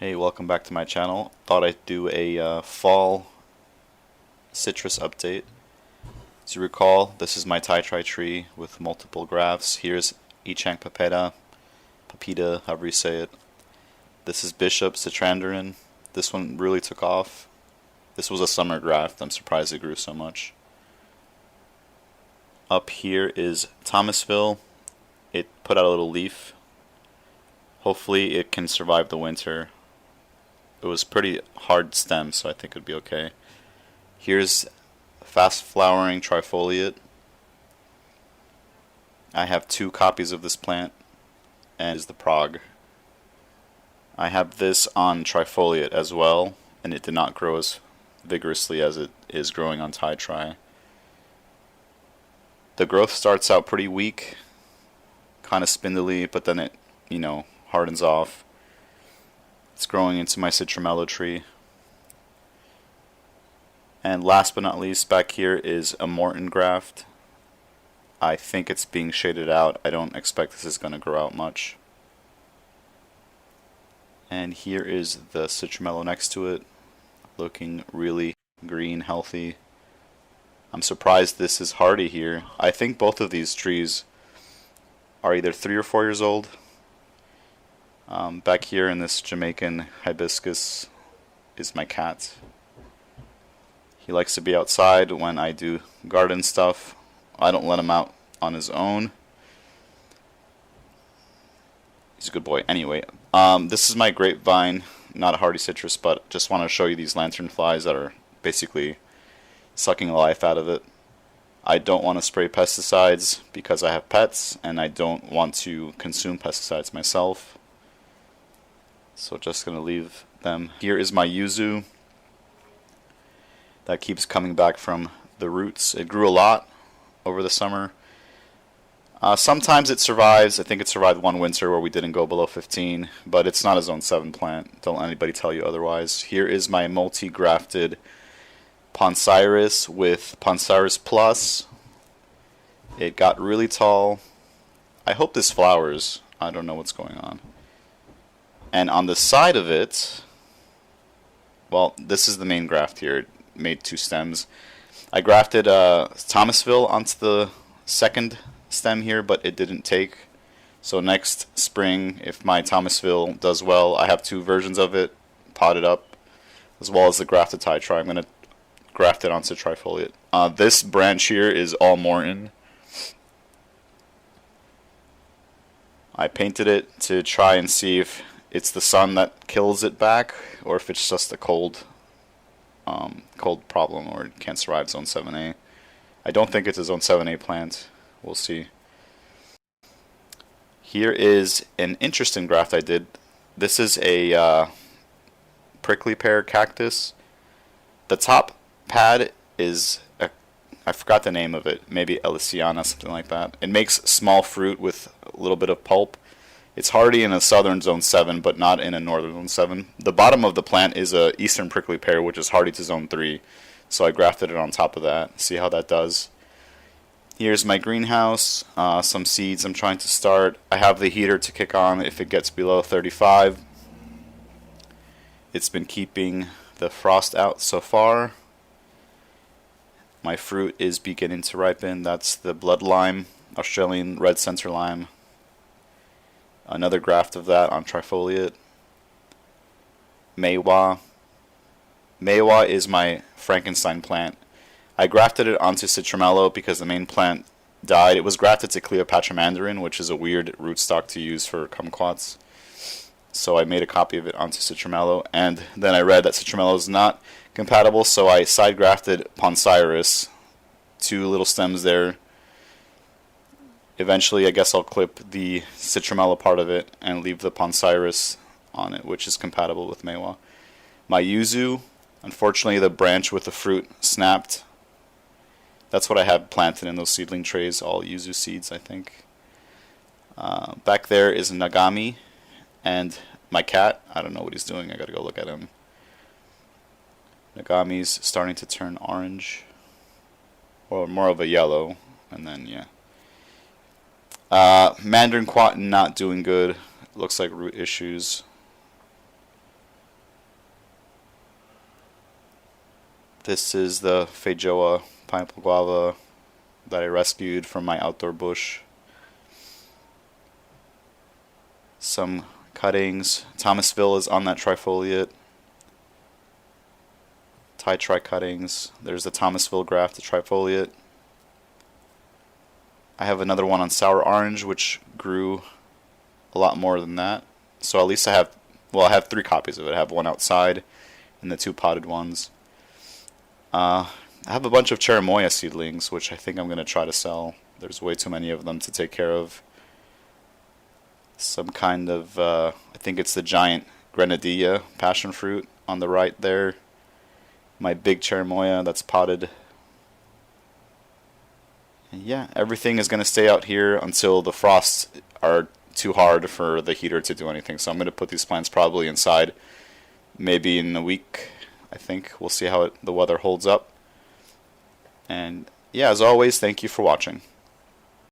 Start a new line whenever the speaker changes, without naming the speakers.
Hey, welcome back to my channel. Thought I'd do a fall citrus update. As you recall, this is my Taitri tree with multiple grafts. Here's Ichang papeda, however you say it. This is Bishop Citrandarin. This one really took off. This was a summer graft. I'm surprised it grew so much. Up here is Thomasville. It put out a little leaf. Hopefully it can survive the winter. It was pretty hard stem, so I think it'd be okay. Here's fast flowering trifoliate. I have 2 copies of this plant, and is the Prague. I have this on trifoliate as well, and it did not grow as vigorously as it is growing on Taitri. The growth starts out pretty weak, kind of spindly, but then it, hardens off. It's growing into my Citrumelo tree. And last but not least, back here is a Morton graft. I think it's being shaded out. I don't expect this is going to grow out much. And here is the Citrumelo next to it, looking really green, healthy. I'm surprised this is hardy here. I think both of these trees are either 3 or 4 years old. Back here in this Jamaican hibiscus is my cat. He likes to be outside when I do garden stuff. I don't let him out on his own. He's a good boy. Anyway, this is my grapevine, not a hardy citrus, but just want to show you these lanternflies that are basically sucking the life out of it. I don't want to spray pesticides because I have pets, and I don't want to consume pesticides myself. So just going to leave them. Here is my Yuzu that keeps coming back from the roots. It grew a lot over the summer. Sometimes it survives. I think it survived one winter where we didn't go below 15, but it's not a zone 7 plant. Don't let anybody tell you otherwise. Here is my multi-grafted Poncirus with Poncirus Plus. It got really tall. I hope this flowers. I don't know what's going on. And on the side of it, well, this is the main graft here. It made 2 stems. I grafted Thomasville onto the second stem here, but it didn't take. So next spring, if my Thomasville does well, I have 2 versions of it potted up, as well as the grafted Taitri. I'm going to graft it onto trifoliate. This branch here is all Morton. I painted it to try and see if it's the sun that kills it back, or if it's just a cold problem, or it can't survive zone 7A. I don't think it's a zone 7A plant. We'll see. Here is an interesting graft I did. This is a prickly pear cactus. The top pad is I forgot the name of it. Maybe Elisiana, something like that. It makes small fruit with a little bit of pulp. It's hardy in a southern zone 7, but not in a northern zone 7. The bottom of the plant is a eastern prickly pear, which is hardy to zone 3. So I grafted it on top of that. See how that does. Here's my greenhouse. Some seeds I'm trying to start. I have the heater to kick on if it gets below 35. It's been keeping the frost out so far. My fruit is beginning to ripen. That's the blood lime, Australian red center lime. Another graft of that on trifoliate. Maywa. Maywa is my Frankenstein plant. I grafted it onto Citrumelo because the main plant died. It was grafted to Cleopatra mandarin, which is a weird rootstock to use for kumquats. So I made a copy of it onto Citrumelo, and then I read that Citrumelo is not compatible, so I side grafted Poncirus. 2 little stems there. Eventually, I guess I'll clip the Citrumelo part of it and leave the Poncirus on it, which is compatible with Maywa. My Yuzu, unfortunately, the branch with the fruit snapped. That's what I had planted in those seedling trays, all Yuzu seeds, I think. Back there is Nagami, and my cat. I don't know what he's doing. I gotta go look at him. Nagami's starting to turn orange, or more of a yellow, and then, yeah. Mandarin Quat not doing good. Looks like root issues. This is the Feijoa pineapple guava that I rescued from my outdoor bush. Some cuttings. Thomasville is on that trifoliate. Taitri cuttings. There's the Thomasville graft, the trifoliate. I have another one on sour orange, which grew a lot more than that. So at least I have 3 copies of it. I have one outside and the 2 potted ones. I have a bunch of cherimoya seedlings, which I think I'm going to try to sell. There's way too many of them to take care of. Some kind of, I think it's the giant grenadilla passion fruit on the right there. My big cherimoya that's potted. And yeah, everything is going to stay out here until the frosts are too hard for the heater to do anything. So I'm going to put these plants probably inside maybe in a week, I think. We'll see how the weather holds up. And yeah, as always, thank you for watching.